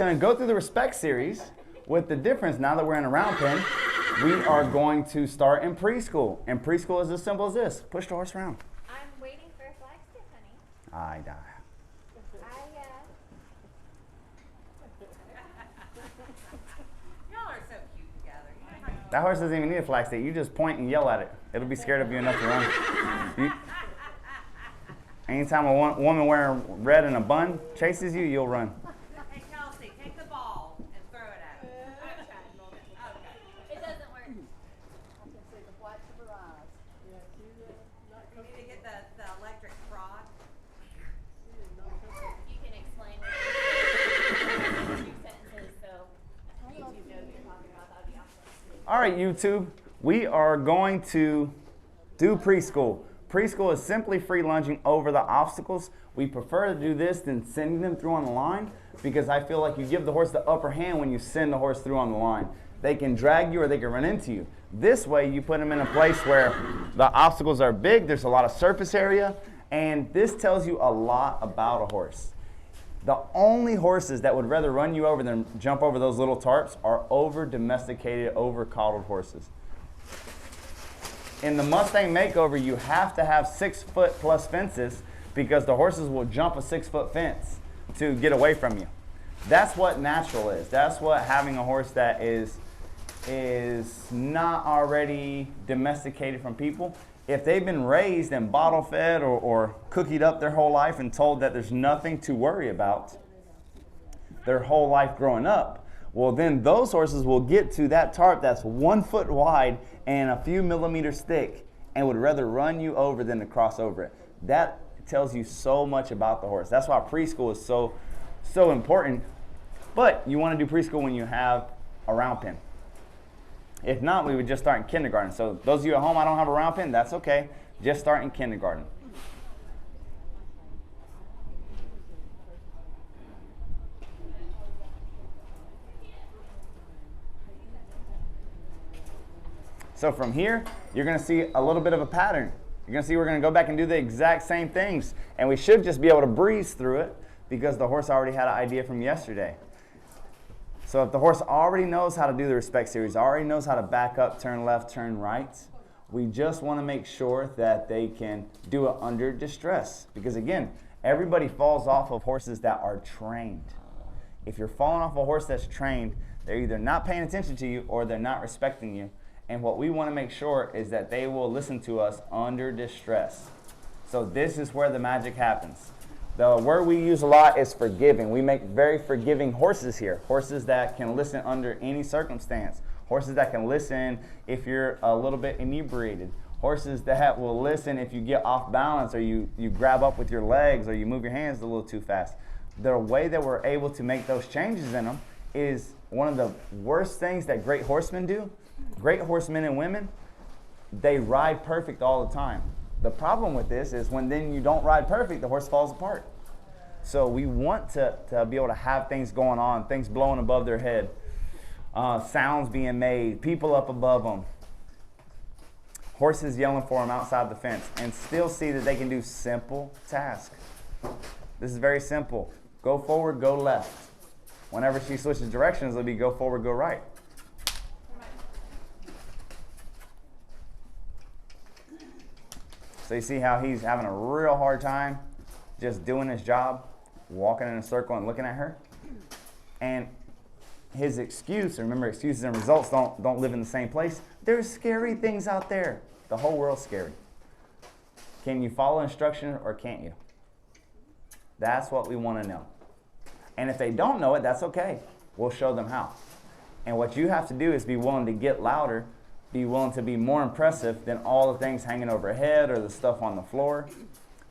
Going to go through the respect series with the difference. Now that we're in a round pen, we are going to start in preschool. And preschool is as simple as this. Push the horse around. I'm waiting for a flag stick, honey. I die. Y'all are so cute together. That horse doesn't even need a flag stick. You just point and yell at it. It'll be scared of you enough to run. Anytime a woman wearing red and a bun chases you, you'll run. Hey, Kelsey, take the ball and throw it at her. Okay. It doesn't work. I can see the whites of her eyes. Yeah, she's not You need to get the electric rod. You can explain what two sentences so YouTube knows what you're talking about. That would be awesome. All right, YouTube, we are going to do preschool. Preschool is simply free lunging over the obstacles. We prefer to do this than sending them through on the line because I feel like you give the horse the upper hand when you send the horse through on the line. They can drag you or they can run into you. This way, you put them in a place where the obstacles are big, there's a lot of surface area, and this tells you a lot about a horse. The only horses that would rather run you over than jump over those little tarps are over-domesticated, over-coddled horses. In the Mustang makeover, you have to have 6-foot plus fences because the horses will jump a 6-foot fence to get away from you. That's what natural is. That's what having a horse that is not already domesticated from people. If they've been raised and bottle fed or cookied up their whole life and told that there's nothing to worry about their whole life growing up, well, then those horses will get to that tarp that's 1 foot wide and a few millimeters thick and would rather run you over than to cross over it. That tells you so much about the horse. That's why preschool is so important. But you want to do preschool when you have a round pen. If not, we would just start in kindergarten. So those of you at home, I don't have a round pen, that's okay. Just start in kindergarten. So from here, you're going to see a little bit of a pattern. You're going to see we're going to go back and do the exact same things. And we should just be able to breeze through it because the horse already had an idea from yesterday. So if the horse already knows how to do the respect series, already knows how to back up, turn left, turn right, we just want to make sure that they can do it under distress. Because again, everybody falls off of horses that are trained. If you're falling off a horse that's trained, they're either not paying attention to you or they're not respecting you. And what we want to make sure is that they will listen to us under distress. So this is where the magic happens. The word we use a lot is forgiving. We make very forgiving horses here. Horses that can listen under any circumstance. Horses that can listen if you're a little bit inebriated. Horses that will listen if you get off balance or you grab up with your legs or you move your hands a little too fast. The way that we're able to make those changes in them is one of the worst things that great horsemen do. Great horsemen and women, they ride perfect all the time. The problem with this is when then you don't ride perfect, the horse falls apart. So we want to be able to have things going on, things blowing above their head, sounds being made, people up above them, horses yelling for them outside the fence, and still see that they can do simple tasks. This is very simple. Go forward, go left. Whenever she switches directions, it'll be go forward, go right. So you see how he's having a real hard time just doing his job, walking in a circle and looking at her. And his excuse, remember excuses and results don't live in the same place. There's scary things out there. The whole world's scary. Can you follow instruction or can't you? That's what we want to know. And if they don't know it, that's okay. We'll show them how. And what you have to do is be willing to get louder, be willing to be more impressive than all the things hanging overhead or the stuff on the floor.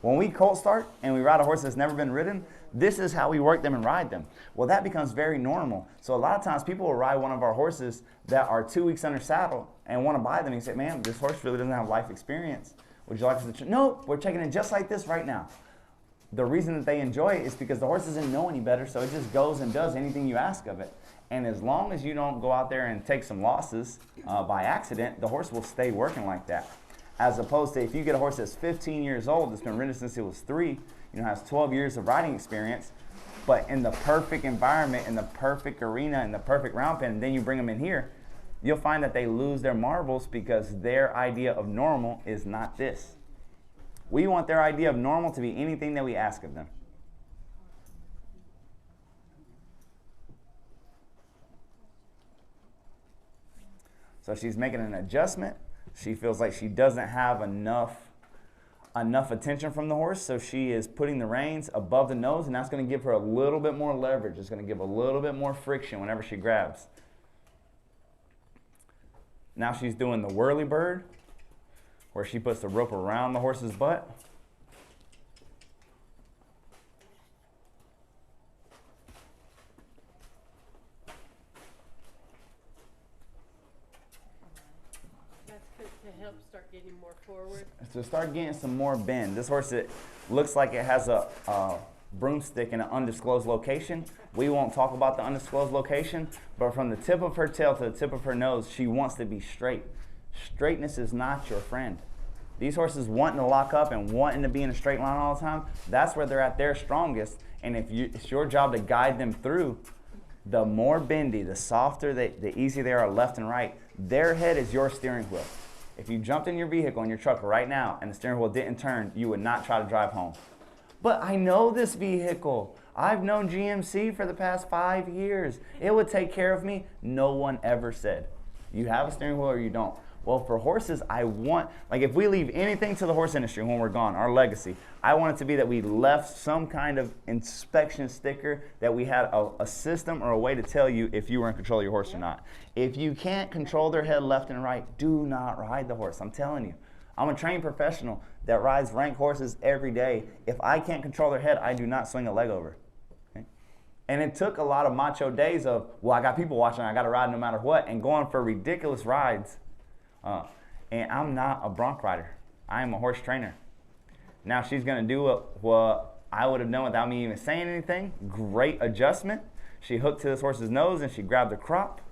When we colt start and we ride a horse that's never been ridden, this is how we work them and ride them. Well, that becomes very normal. So a lot of times people will ride one of our horses that are 2 weeks under saddle and want to buy them. And you say, man, this horse really doesn't have life experience. Would you like us to? No, we're taking it just like this right now. The reason that they enjoy it is because the horse doesn't know any better, so it just goes and does anything you ask of it. And as long as you don't go out there and take some losses by accident, the horse will stay working like that. As opposed to if you get a horse that's 15 years old, that's been ridden since it was 3, has 12 years of riding experience, But in the perfect environment, in the perfect arena, in the perfect round pen, and then you bring them in here, you'll find that they lose their marbles because their idea of normal is not this. We want their idea of normal to be anything that we ask of them. So she's making an adjustment. She feels like she doesn't have enough attention from the horse, so she is putting the reins above the nose, and that's going to give her a little bit more leverage. It's going to give a little bit more friction whenever she grabs. Now she's doing the whirly bird, where she puts the rope around the horse's butt. To help start getting more forward. To start getting some more bend. This horse, it looks like it has a broomstick in an undisclosed location. We won't talk about the undisclosed location, but from the tip of her tail to the tip of her nose, she wants to be straight. Straightness is not your friend. These horses wanting to lock up and wanting to be in a straight line all the time, that's where they're at their strongest. And if it's your job to guide them through, the more bendy, the softer, the easier they are left and right. Their head is your steering wheel. If you jumped in your vehicle, in your truck right now, and the steering wheel didn't turn, you would not try to drive home. But I know this vehicle. I've known GMC for the past 5 years. It would take care of me. No one ever said, you have a steering wheel or you don't. Well, for horses, I want, like if we leave anything to the horse industry when we're gone, our legacy, I want it to be that we left some kind of inspection sticker, that we had a system or a way to tell you if you were in control of your horse or not. If you can't control their head left and right, do not ride the horse. I'm telling you. I'm a trained professional that rides rank horses every day. If I can't control their head, I do not swing a leg over. Okay? And it took a lot of macho days of, well, I got people watching, I got to ride no matter what, and going for ridiculous rides. And I'm not a bronc rider. I am a horse trainer. Now she's going to do what I would have done without me even saying anything. Great adjustment. She hooked to this horse's nose and she grabbed the crop.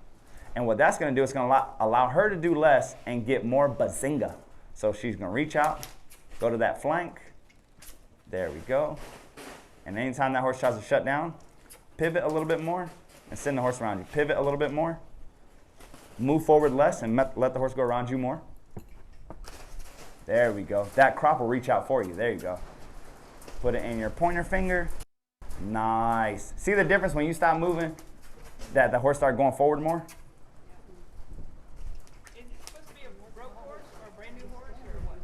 And what that's going to do is going to allow her to do less and get more bazinga. So she's going to reach out, go to that flank. There we go. And anytime that horse tries to shut down, pivot a little bit more and send the horse around you. Pivot a little bit more. Move forward less and let the horse go around you more. There we go. That crop will reach out for you. There you go. Put it in your pointer finger. Nice. See the difference when you stop moving, that the horse started going forward more? Is it supposed to be a broke horse or a brand new horse or what?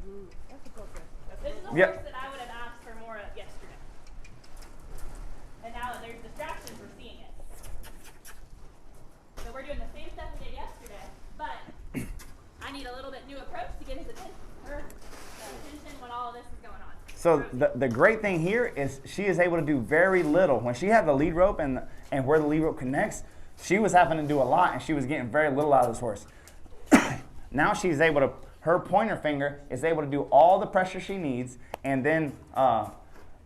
This is a Yep. horse that I would have asked for more of yesterday. And now that there's distractions, we're seeing it. So we're doing the same stuff we did yesterday, but I need a little bit new approach to get his attention, when all of this is going on. So the great thing here is she is able to do very little. When she had the lead rope and where the lead rope connects, she was having to do a lot and she was getting very little out of this horse. Now she's able to, her pointer finger is able to do all the pressure she needs, and then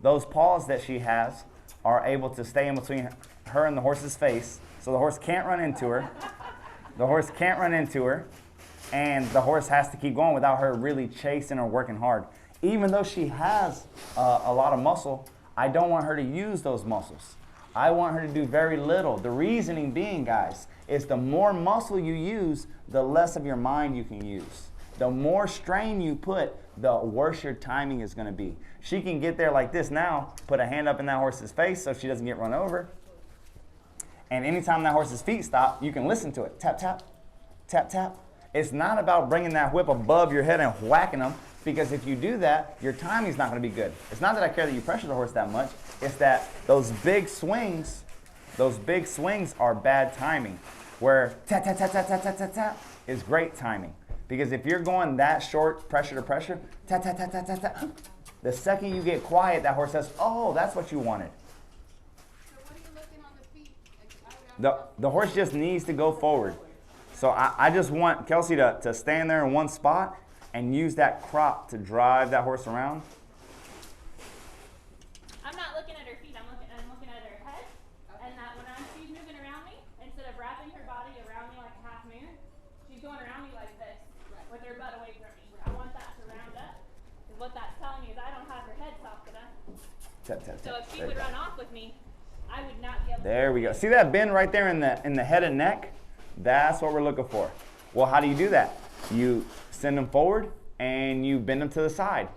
those paws that she has are able to stay in between her and the horse's face, so the horse can't run into her. The horse can't run into her, and the horse has to keep going without her really chasing or working hard. Even though she has a lot of muscle, I don't want her to use those muscles. I want her to do very little. The reasoning being, guys, is the more muscle you use, the less of your mind you can use. The more strain you put, the worse your timing is going to be. She can get there like this now, put a hand up in that horse's face so she doesn't get run over. And anytime that horse's feet stop, you can listen to it. Tap, tap, tap, tap. It's not about bringing that whip above your head and whacking them, because if you do that, your timing's not going to be good. It's not that I care that you pressure the horse that much. It's that those big swings are bad timing, where tap, tap, tap, tap, tap, tap, tap, tap is great timing. Because if you're going that short, pressure to pressure, tap, tap, tap, tap, tap, tap, the second you get quiet, that horse says, oh, that's what you wanted. So what are you looking on the feet? The horse just needs to go forward. So I just want Kelsey to stand there in one spot and use that crop to drive that horse around. I'm not looking at her feet, I'm looking at her head. And that when she's moving around me, instead of wrapping her body around me like a half moon, she's going around me like this, with her butt away from me. I want that to round up. Because what that's telling me is I don't have her head soft enough. Tap, tap, tap. So if she There would you go. run off with me, I would not be able to. There we go. See that bend right there in the head and neck? That's what we're looking for. Well, how do you do that? You send them forward and you bend them to the side.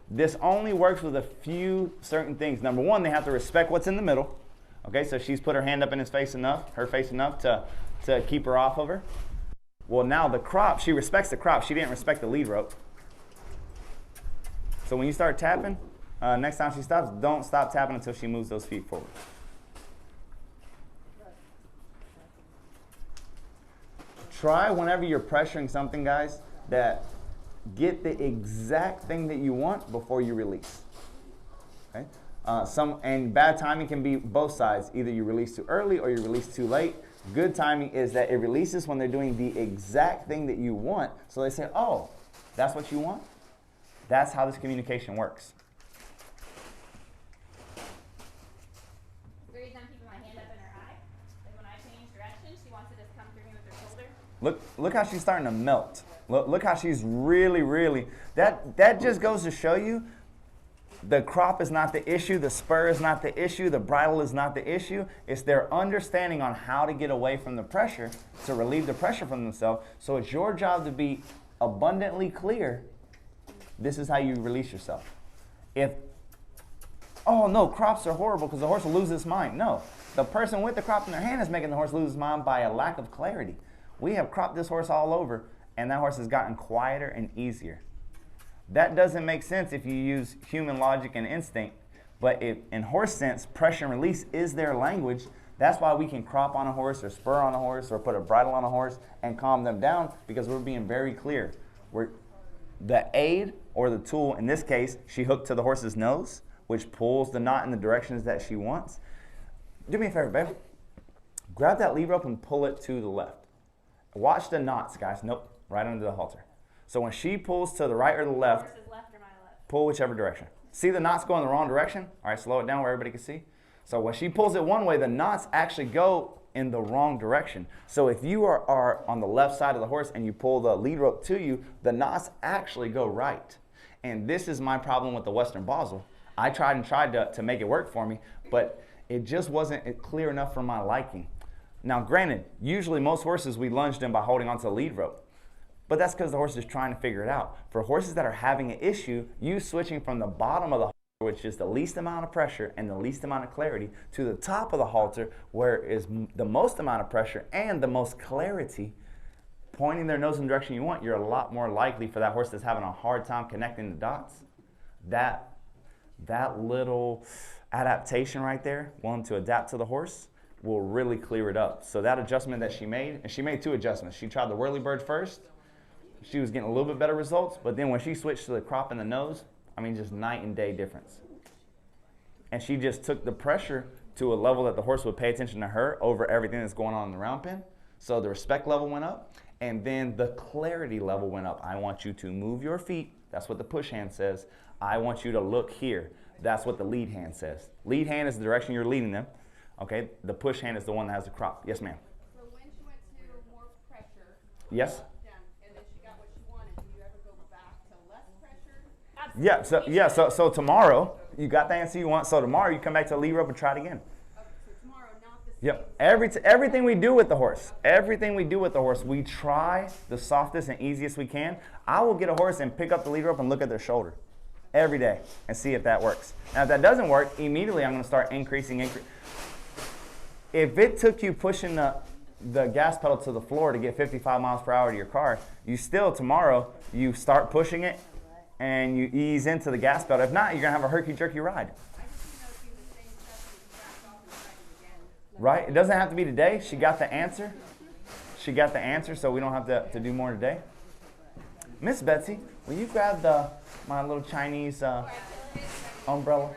This only works with a few certain things. Number one, they have to respect what's in the middle. Okay, so she's put her hand up in her face enough to keep her off of her. Well, now the crop, she respects the crop. She didn't respect the lead rope. So when you start tapping, next time she stops, don't stop tapping until she moves those feet forward. Try whenever you're pressuring something, guys, that get the exact thing that you want before you release. Okay? And bad timing can be both sides. Either you release too early or you release too late. Good timing is that it releases when they're doing the exact thing that you want. So they say, oh, that's what you want? That's how this communication works. The reason I'm keeping my hand up in her eye is when I change direction, she wants to just come through me with her shoulder. Look how she's starting to melt. Look how she's really, that just goes to show you the crop is not the issue, the spur is not the issue, the bridle is not the issue. It's their understanding on how to get away from the pressure, to relieve the pressure from themselves. So it's your job to be abundantly clear. This is how you release yourself. Oh no, crops are horrible because the horse will lose his mind. No, the person with the crop in their hand is making the horse lose his mind by a lack of clarity. We have cropped this horse all over, and that horse has gotten quieter and easier. That doesn't make sense if you use human logic and instinct, but in horse sense, pressure and release is their language. That's why we can crop on a horse or spur on a horse or put a bridle on a horse and calm them down, because we're being very clear. The aid or the tool, in this case, she hooked to the horse's nose, which pulls the knot in the directions that she wants. Do me a favor, babe. Grab that lead rope and pull it to the left. Watch the knots, guys. Nope, right under the halter. So when she pulls to the right or the left, Horse is left or my left. pull whichever direction. See the knots go in the wrong direction? All right, slow it down where everybody can see. So when she pulls it one way, the knots actually go in the wrong direction. So if you are on the left side of the horse and you pull the lead rope to you, the knots actually go right. And this is my problem with the Western Basel. I tried to make it work for me, but it just wasn't clear enough for my liking. Now, granted, usually most horses we lunge them by holding onto the lead rope. But that's because the horse is trying to figure it out. For horses that are having an issue, you switching from the bottom of the halter, which is the least amount of pressure and the least amount of clarity, to the top of the halter, where is the most amount of pressure and the most clarity, pointing their nose in the direction you want, you're a lot more likely for that horse that's having a hard time connecting the dots. That little adaptation right there, wanting to adapt to the horse, will really clear it up. So that adjustment that she made, and she made two adjustments. She tried the whirlybird first. She was getting a little bit better results, but then when she switched to the crop in the nose, I mean, just night and day difference. And she just took the pressure to a level that the horse would pay attention to her over everything that's going on in the round pen. So the respect level went up, and then the clarity level went up. I want you to move your feet. That's what the push hand says. I want you to look here. That's what the lead hand says. Lead hand is the direction you're leading them. Okay, the push hand is the one that has the crop. Yes, ma'am. So when she went to more pressure, Yes. down, and then she got what she wanted, do you ever go back to less pressure? So tomorrow, you got the answer you want. So tomorrow you come back to the lead rope and try it again. Okay, so tomorrow, not the same. Yep. Everything we do with the horse, we try the softest and easiest we can. I will get a horse and pick up the lead rope and look at their shoulder every day and see if that works. Now, if that doesn't work, immediately I'm going to start increasing. If it took you pushing the gas pedal to the floor to get 55 miles per hour to your car, tomorrow, you start pushing it and you ease into the gas pedal. If not, you're going to have a herky-jerky ride. I just didn't know if you the same stuff and you backed off and tried it again. Right? It doesn't have to be today. She got the answer. So we don't have to do more today. Miss Betsy, will you grab my little Chinese umbrella?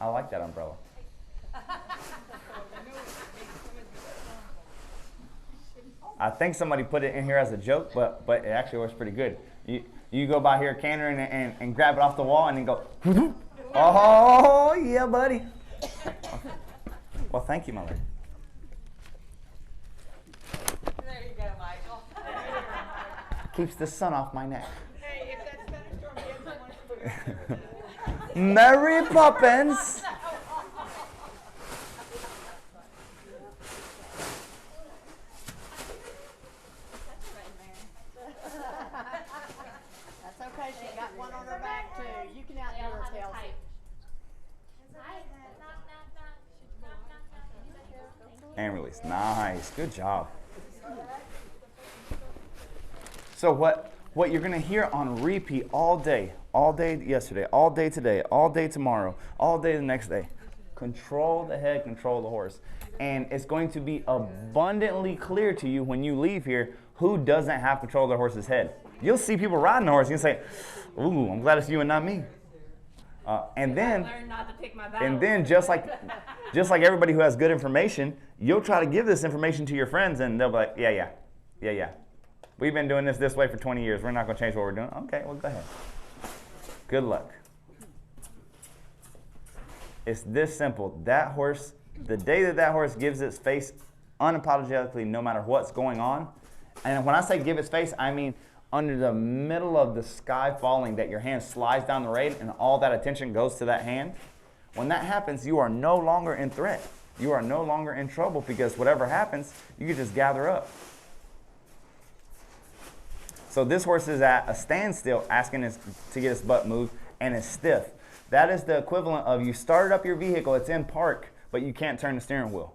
I like that umbrella. I think somebody put it in here as a joke, but it actually works pretty good. You go by here cantering and grab it off the wall and then go, oh, yeah, buddy. Well, thank you, mother. There you go, Michael. Keeps the sun off my neck. Hey, if that's better Mary Poppins. That's okay, she got one on her back too. You can outdo her, Kelsey. And release. Nice. Good job. So what you're going to hear on repeat all day yesterday, all day today, all day tomorrow, all day the next day. Control the head, control the horse. And it's going to be abundantly clear to you when you leave here who doesn't have control of their horse's head. You'll see people riding the horse. You'll say, ooh, I'm glad it's you and not me. And then just like everybody who has good information, you'll try to give this information to your friends and they'll be like, yeah. We've been doing this way for 20 years. We're not going to change what we're doing. Okay, well, go ahead. Good luck. It's this simple. That horse, the day that horse gives its face unapologetically, no matter what's going on, and when I say give its face, I mean under the middle of the sky falling, that your hand slides down the rein and all that attention goes to that hand. When that happens, you are no longer in threat. You are no longer in trouble because whatever happens, you can just gather up. So this horse is at a standstill, asking to get his butt moved, and is stiff. That is the equivalent of you started up your vehicle, it's in park, but you can't turn the steering wheel.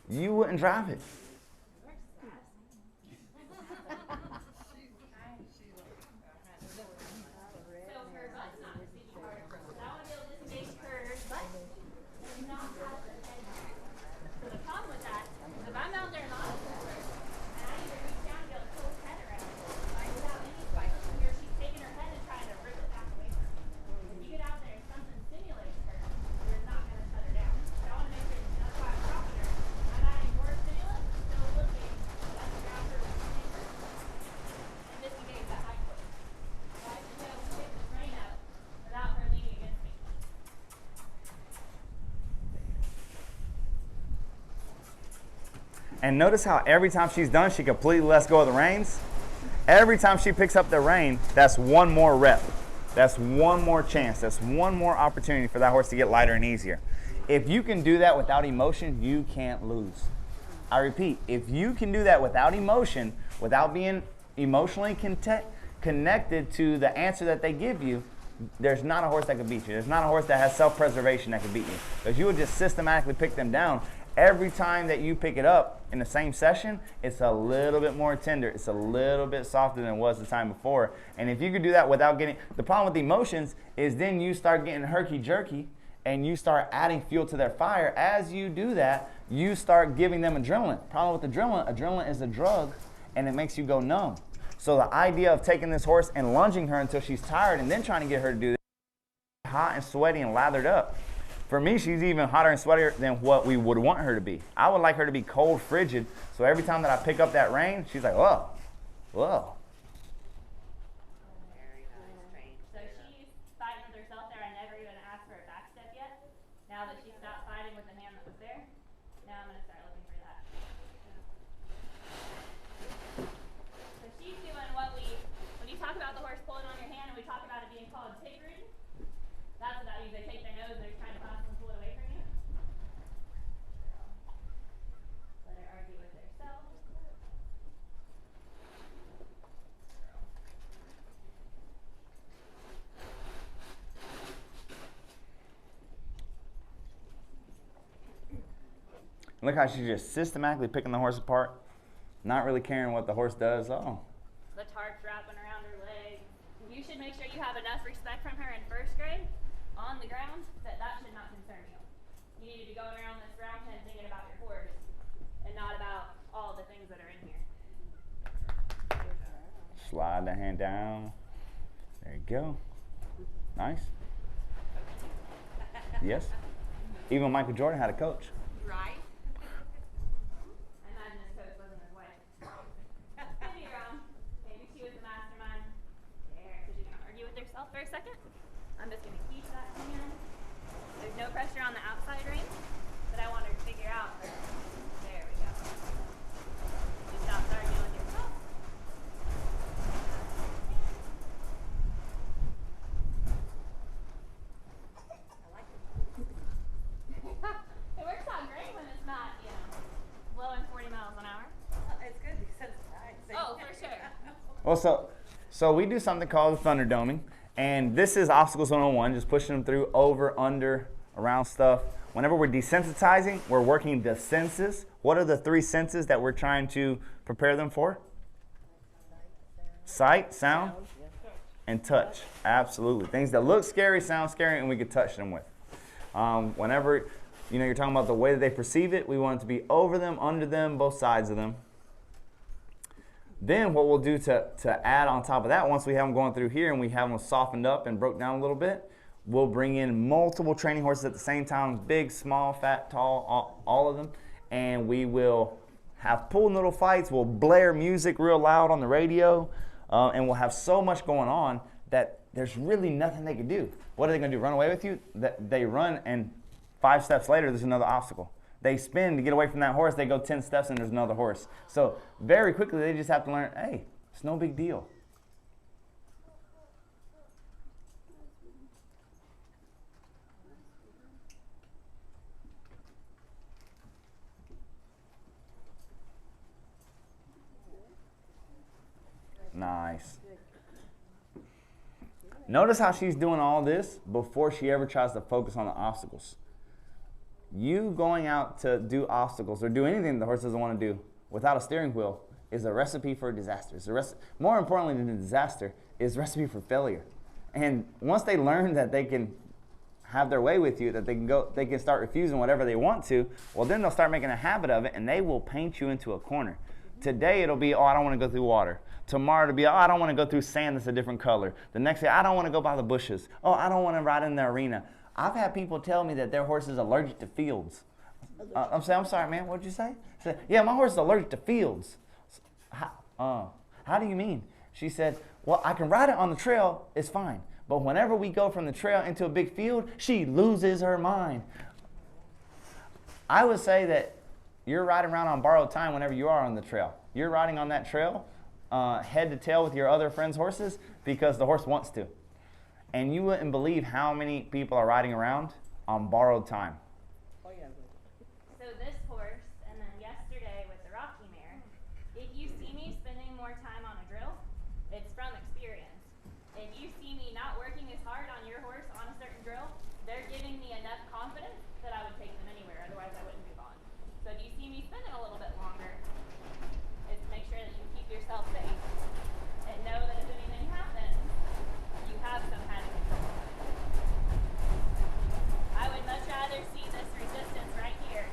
You wouldn't drive it. And notice how every time she's done, she completely lets go of the reins. Every time she picks up the rein, that's one more rep. That's one more chance. That's one more opportunity for that horse to get lighter and easier. If you can do that without emotion, you can't lose. I repeat, if you can do that without emotion, without being emotionally connected to the answer that they give you, there's not a horse that can beat you. There's not a horse that has self-preservation that can beat you. Because you will just systematically pick them down. Every time that you pick it up in the same session, it's a little bit more tender. It's a little bit softer than it was the time before. And if you could do that without getting, the problem with the emotions is then you start getting herky-jerky and you start adding fuel to their fire. As you do that, you start giving them adrenaline. Problem with adrenaline is a drug and it makes you go numb. So the idea of taking this horse and lunging her until she's tired and then trying to get her to do that, hot and sweaty and lathered up. For me, she's even hotter and sweatier than what we would want her to be. I would like her to be cold, frigid, so every time that I pick up that rein, she's like, whoa, whoa. Very nice train. So she's fighting with herself there. I never even asked for a back step yet. Now that she stopped fighting with the hand that was there, now I'm going to start looking for that. So she's doing what when you talk about the horse pulling on your hand and we talk about it being called pig ridden, that's what that means. They take their nose and they're trying to possibly pull it away from you. Let her argue with herself. Look how she's just systematically picking the horse apart, not really caring what the horse does. Oh. The tarp's wrapping around her leg. You should make sure you have enough respect from her in first grade on the ground that should not concern you. You need to be going around this ground pen thinking about your horse and not about all the things that are in here. Slide the hand down. There you go. Nice. Yes. Even Michael Jordan had a coach. Right? I imagine this coach wasn't his wife. Maybe you're wrong. Maybe she was the mastermind. There, so she's gonna argue with herself for a second. I'm just gonna keep that hand. There's no pressure on the outside ring, but I want her to figure out. There we go. She stops arguing with yourself. Well, so we do something called thunderdoming, and this is obstacles 101, just pushing them through, over, under, around stuff. Whenever we're desensitizing, we're working the senses. What are the 3 senses that we're trying to prepare them for? Sight, sound, and touch. Absolutely. Things that look scary, sound scary, and we can touch them with. Whenever you're talking about the way that they perceive it, we want it to be over them, under them, both sides of them. Then what we'll do to add on top of that, once we have them going through here and we have them softened up and broke down a little bit, we'll bring in multiple training horses at the same time, big, small, fat, tall, all of them, and we will have pool noodle fights. We'll blare music real loud on the radio, and we'll have so much going on that there's really nothing they can do. What are they going to do, run away with you? They run, and 5 steps later, there's another obstacle. They spin to get away from that horse. They go 10 steps, and there's another horse. So very quickly, they just have to learn, hey, it's no big deal. Nice. Notice how she's doing all this before she ever tries to focus on the obstacles. You going out to do obstacles or do anything the horse doesn't want to do without a steering wheel is a recipe for a disaster. More importantly than a disaster is a recipe for failure. And once they learn that they can have their way with you, that they can start refusing whatever they want to, well, then they'll start making a habit of it, and they will paint you into a corner. Today it'll be, oh, I don't want to go through water. Tomorrow it'll be, oh, I don't want to go through sand that's a different color. The next day, I don't want to go by the bushes. Oh, I don't want to ride in the arena. I've had people tell me that their horse is allergic to fields. I'm sorry, man, what'd you say? I said, yeah, my horse is allergic to fields. How do you mean? She said, well, I can ride it on the trail, it's fine. But whenever we go from the trail into a big field, she loses her mind. I would say that you're riding around on borrowed time whenever you are on the trail. You're riding on that trail head to tail with your other friends' horses because the horse wants to. And you wouldn't believe how many people are riding around on borrowed time. So this horse, and then yesterday with the Rocky mare, if you see me spending more time on a drill, it's from experience. If you see me not working as hard on your horse on a certain drill, they're giving me enough confidence that I would take them anywhere, otherwise I wouldn't move on. So if you see me spending a little bit longer, it's to make sure that you keep yourself safe and know that if anything happens, you have some kind of control. I would much rather see this resistance right here.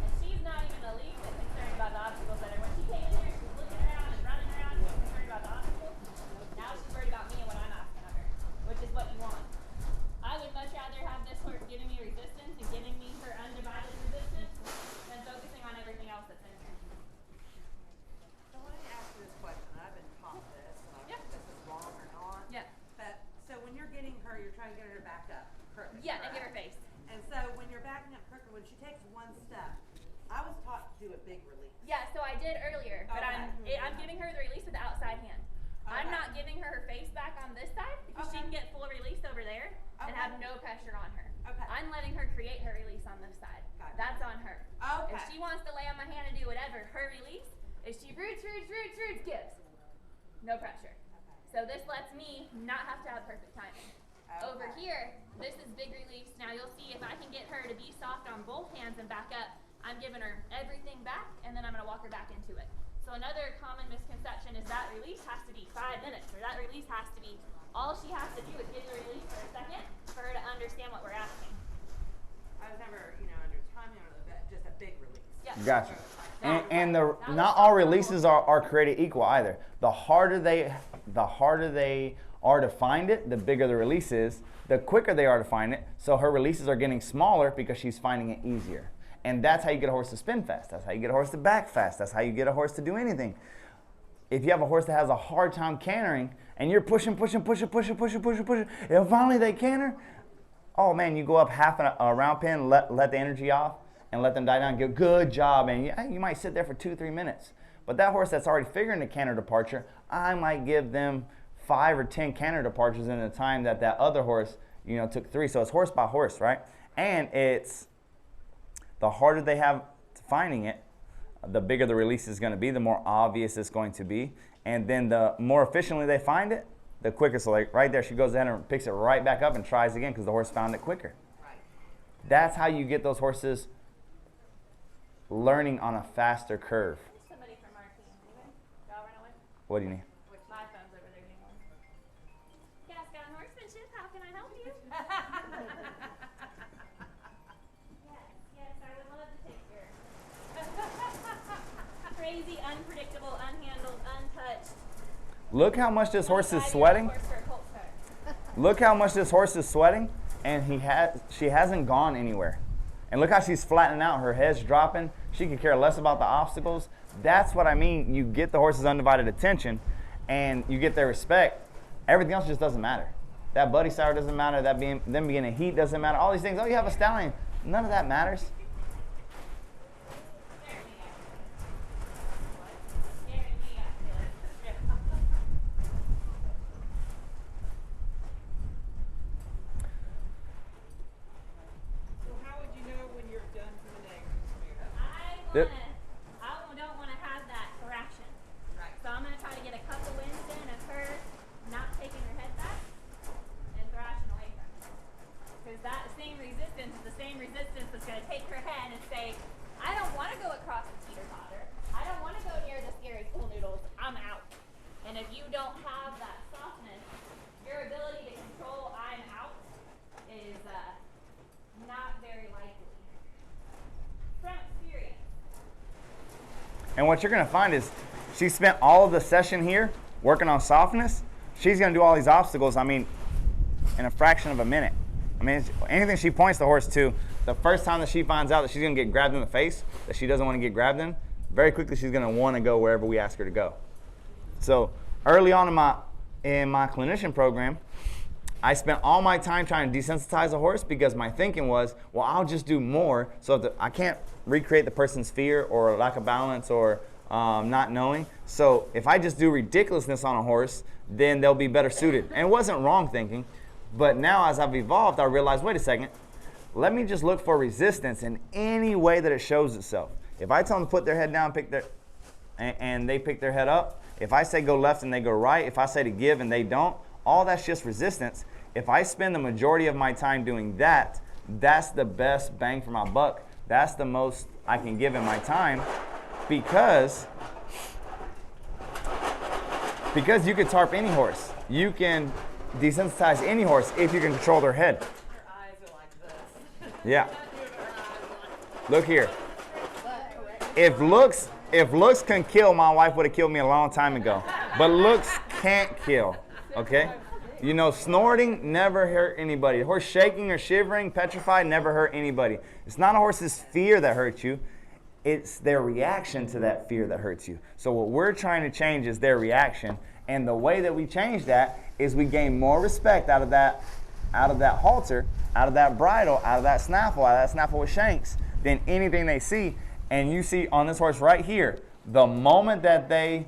And she's not even a lead bit concerned about the obstacles that are. When she came in here, she was looking around and running around, she was concerned about the obstacles. Now she's worried about me and what I'm asking of her, which is what you want. I would much rather have this horse giving me resistance and giving me her undivided resistance than focusing on everything else that's in here. So let me ask you this question. I've been taught this, and I don't know if this is wrong or not. Yeah. But so when you're getting her, you're trying to get her to back up crooked. Yeah, and get her correct? face. And so when you're backing up crooked, when she takes one step, I was taught to do a big release. Yeah, so I did earlier, but Okay. I'm giving her the release with the outside hand. I'm Okay. not giving her face back on this side because she Okay. can get full release over there and Okay. have no pressure on her. Okay. I'm letting her create her release on this side. Gotcha. That's on her. Okay. If she wants to lay on my hand and do whatever, her release is she roots, gives. No pressure. So this lets me not have to have perfect timing. Over Okay. here, this is big release. Now you'll see if I can get her to be soft on both hands and back up, I'm giving her everything back and then I'm gonna walk her back into it. So another common misconception is that release has to be 5 minutes, or that release has to be, all she has to do is give the release for a second for her to understand what we're asking. I was never, under timing or just a big release. Yeah. Gotcha. And not all releases are created equal either. The harder they are to find it, the bigger the release is. The quicker they are to find it, so her releases are getting smaller because she's finding it easier. And that's how you get a horse to spin fast. That's how you get a horse to back fast. That's how you get a horse to do anything. If you have a horse that has a hard time cantering and you're pushing, and finally they canter, oh man, you go up half a round pin, let the energy off, and let them die down. Good job, and you might sit there for 2-3 minutes. But that horse that's already figuring the canter departure, I might give them 5 or 10 canter departures in the time that other horse, took 3. So it's horse by horse, right? And it's the harder they have finding it, the bigger the release is going to be, the more obvious it's going to be. And then the more efficiently they find it, the quicker. So like right there, she goes in and picks it right back up and tries again because the horse found it quicker. Right. That's how you get those horses learning on a faster curve. Somebody from our team. Anyway, y'all run away. What do you need? My phone's over there getting one. Gascon Horsemanship, how can I help you? Yes, I would love to take your crazy, unpredictable, unhandled, untouched. Look how much this horse is sweating. Look how much this horse is sweating, and she hasn't gone anywhere. And look how she's flattening out. Her head's dropping. She can care less about the obstacles. That's what I mean. You get the horse's undivided attention, and you get their respect. Everything else just doesn't matter. That buddy sour doesn't matter. Them being in heat doesn't matter. All these things. Oh, you have a stallion. None of that matters. I don't want to have that correction. Right. So I'm going to try to get a couple wins in of her not taking her head back and thrashing away from it. Because that same resistance is the same resistance that's going to take her head and say, I don't want to go across the teeter-totter. I don't want to go near the scary pool noodles. I'm out. And if you don't have that softness, your ability to control I'm out is not very likely. From experience. And what you're going to find is she spent all of the session here working on softness. She's going to do all these obstacles, in a fraction of a minute. Anything she points the horse to, the first time that she finds out that she's going to get grabbed in the face, that she doesn't want to get grabbed in, very quickly she's going to want to go wherever we ask her to go. So early on in my clinician program, I spent all my time trying to desensitize a horse because my thinking was, well, I'll just do more. So if I can't recreate the person's fear or lack of balance or not knowing. So if I just do ridiculousness on a horse, then they'll be better suited. And it wasn't wrong thinking. But now as I've evolved, I realized, wait a second, let me just look for resistance in any way that it shows itself. If I tell them to put their head down, and they pick their head up, if I say go left and they go right, if I say to give and they don't, all that's just resistance. If I spend the majority of my time doing that, that's the best bang for my buck. That's the most I can give in my time because you can tarp any horse. You can desensitize any horse if you can control their head. Her eyes are like this. Yeah. Look here. If looks can kill, my wife would have killed me a long time ago. But looks can't kill, okay? Snorting never hurt anybody. A horse shaking or shivering, petrified, never hurt anybody. It's not a horse's fear that hurts you. It's their reaction to that fear that hurts you. So what we're trying to change is their reaction. And the way that we change that is we gain more respect out of that halter, out of that bridle, out of that snaffle with shanks, than anything they see. And you see on this horse right here, the moment that they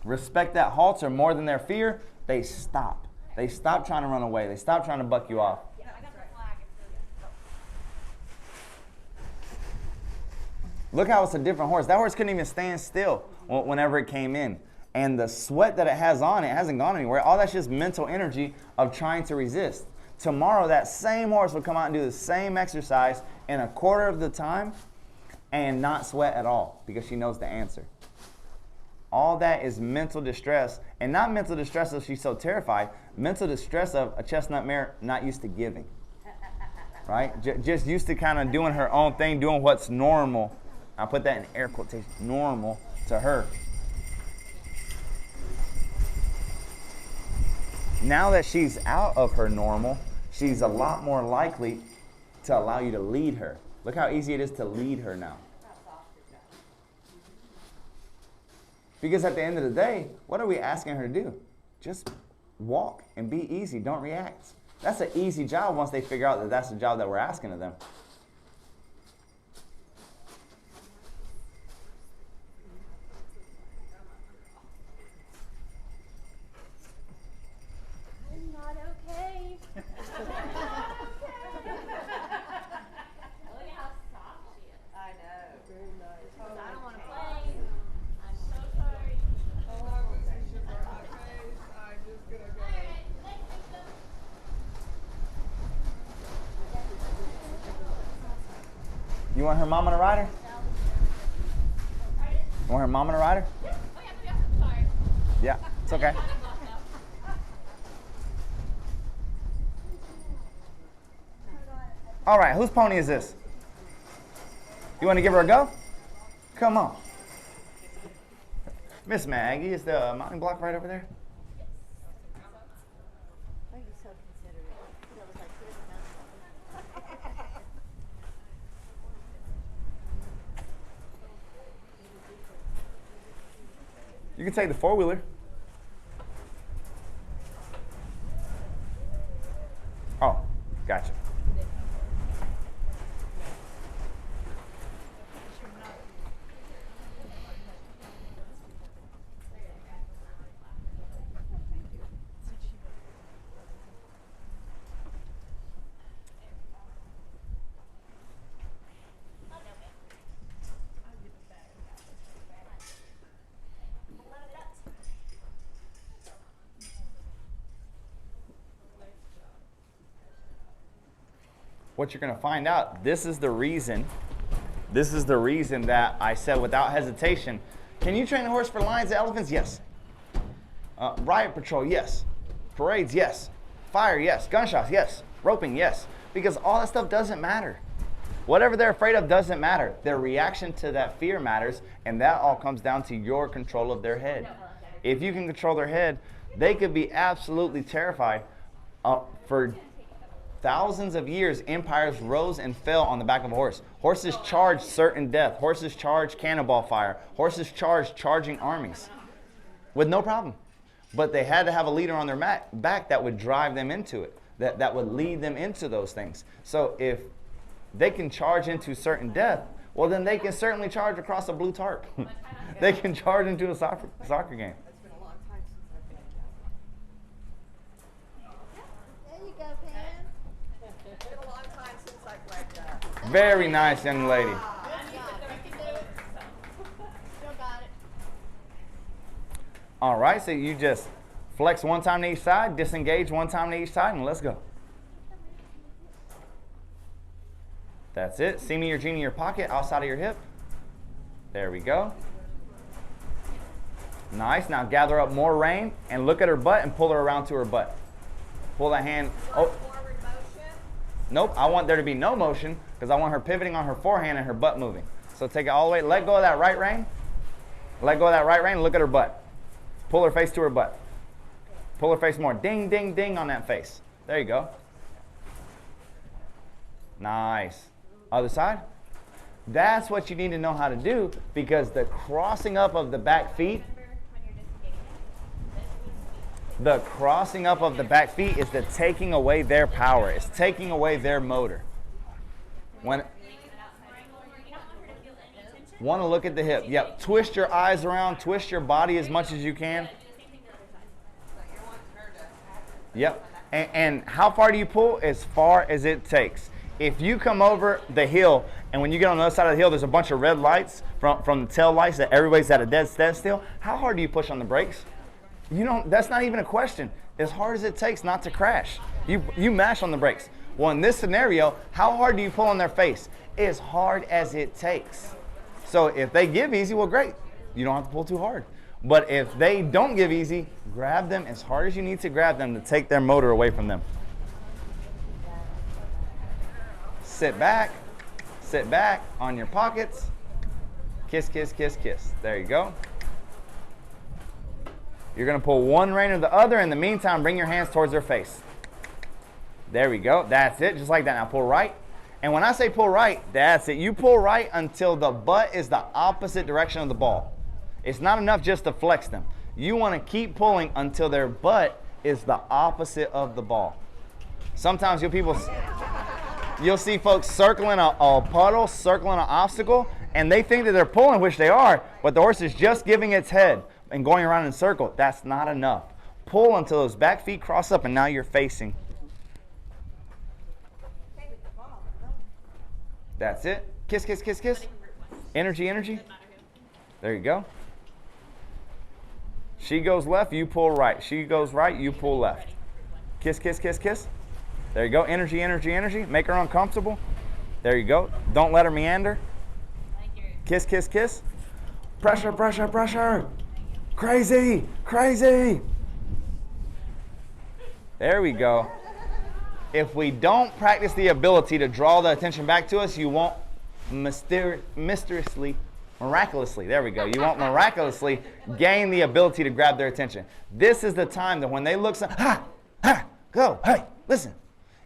respect that halter more than their fear, they stop. They stop trying to run away. They stop trying to buck you off. Yeah, I got the flag. Look how it's a different horse. That horse couldn't even stand still whenever it came in. And the sweat that it has on, it hasn't gone anywhere. All that's just mental energy of trying to resist. Tomorrow, that same horse will come out and do the same exercise in a quarter of the time and not sweat at all because she knows the answer. All that is mental distress, and not mental distress of she's so terrified, mental distress of a chestnut mare not used to giving, right? Just used to kind of doing her own thing, doing what's normal. I put that in air quotation, normal to her. Now that she's out of her normal, she's a lot more likely to allow you to lead her. Look how easy it is to lead her now. Because at the end of the day, what are we asking her to do? Just walk and be easy. Don't react. That's an easy job once they figure out that that's the job that we're asking of them. I'm not okay. I'm not okay. Look at how soft she is. I know. You want her mom on a rider? You want her mom on a rider? Oh yeah, sorry. Yeah, it's okay. All right, whose pony is this? You want to give her a go? Come on. Miss Maggie, is the mounting block right over there? Oh, you're so considerate. That was like, here's the mountain. You can take the four-wheeler. Oh, gotcha. What you're going to find out, this is the reason that I said without hesitation, can you train a horse for lions and elephants? Yes. Riot patrol, yes. Parades, yes. Fire, yes. Gunshots, yes. Roping, yes. Because all that stuff doesn't matter. Whatever they're afraid of doesn't matter. Their reaction to that fear matters, and that all comes down to your control of their head. If you can control their head, they could be absolutely terrified. For thousands of years, empires rose and fell on the back of a horse. Horses charged certain death. Horses charged cannonball fire. Horses charged charging armies with no problem. But they had to have a leader on their back that would drive them into it, that would lead them into those things. So if they can charge into certain death, well, then they can certainly charge across a blue tarp. They can charge into a soccer game. It's been a long time since I've been there you go, Pam. It's been a long time since I've read Very nice young lady. All right, so you just flex one time to each side, disengage one time to each side, and let's go. That's it. See me or genie in your pocket, outside of your hip. There we go. Nice. Now gather up more rein and look at her butt and pull her around to her butt. Pull that hand. Oh. Forward motion. Nope. I want there to be no motion because I want her pivoting on her forehand and her butt moving. So take it all the way. Let go of that right rein. Let go of that right rein. Look at her butt. Pull her face to her butt. Pull her face more. Ding, ding, ding on that face. There you go. Nice. Other side. That's what you need to know how to do, because the crossing up of the back feet, the crossing up of the back feet is the taking away their power. It's taking away their motor. Want to look at the hip. Yep. Twist your eyes around. Twist your body as much as you can. Yep. And how far do you pull? As far as it takes. If you come over the hill, and when you get on the other side of the hill, there's a bunch of red lights from the tail lights that everybody's at a dead standstill, how hard do you push on the brakes? You don't. That's not even a question. As hard as it takes not to crash. You mash on the brakes. Well, in this scenario, how hard do you pull on their face? As hard as it takes. So if they give easy, well, great. You don't have to pull too hard. But if they don't give easy, grab them as hard as you need to grab them to take their motor away from them. Sit back on your pockets. Kiss, kiss, kiss, kiss. There you go. You're going to pull one rein or the other. In the meantime, bring your hands towards their face. There we go. That's it. Just like that. Now pull right. And when I say pull right, that's it. You pull right until the butt is the opposite direction of the ball. It's not enough just to flex them. You want to keep pulling until their butt is the opposite of the ball. Sometimes you'll see folks circling a puddle, circling an obstacle, and they think that they're pulling, which they are, but the horse is just giving its head and going around in a circle. That's not enough. Pull until those back feet cross up, and now you're facing. That's it. Kiss, kiss, kiss, kiss. Energy, energy. There you go. She goes left, you pull right. She goes right, you pull left. Kiss, kiss, kiss, kiss. There you go. Energy, energy, energy. Make her uncomfortable. There you go. Don't let her meander. Thank you. Kiss, kiss, kiss. Pressure, pressure, pressure. Crazy, crazy. There we go. If we don't practice the ability to draw the attention back to us, you won't miraculously, there we go. You won't miraculously gain the ability to grab their attention. This is the time that when they look, go, hey, listen.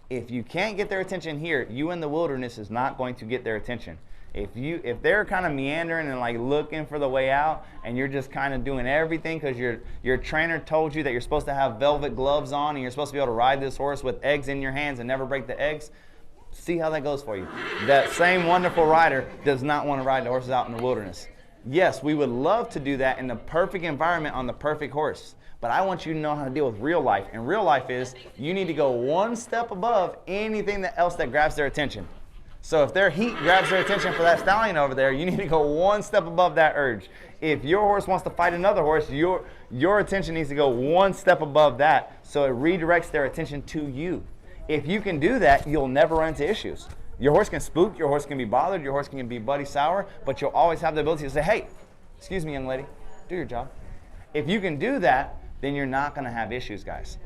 If you can't get their attention here, you in the wilderness is not going to get their attention. If they're kind of meandering and like looking for the way out, and you're just kind of doing everything because your trainer told you that you're supposed to have velvet gloves on and you're supposed to be able to ride this horse with eggs in your hands and never break the eggs, see how that goes for you. That same wonderful rider does not want to ride the horses out in the wilderness. Yes, we would love to do that in the perfect environment on the perfect horse. But I want you to know how to deal with real life. And real life is you need to go one step above anything else that grabs their attention. So if their heat grabs their attention for that stallion over there, you need to go one step above that urge. If your horse wants to fight another horse, your attention needs to go one step above that so it redirects their attention to you. If you can do that, you'll never run into issues. Your horse can spook, your horse can be bothered, your horse can be bloody sour, but you'll always have the ability to say, hey, excuse me, young lady, do your job. If you can do that, then you're not going to have issues, guys.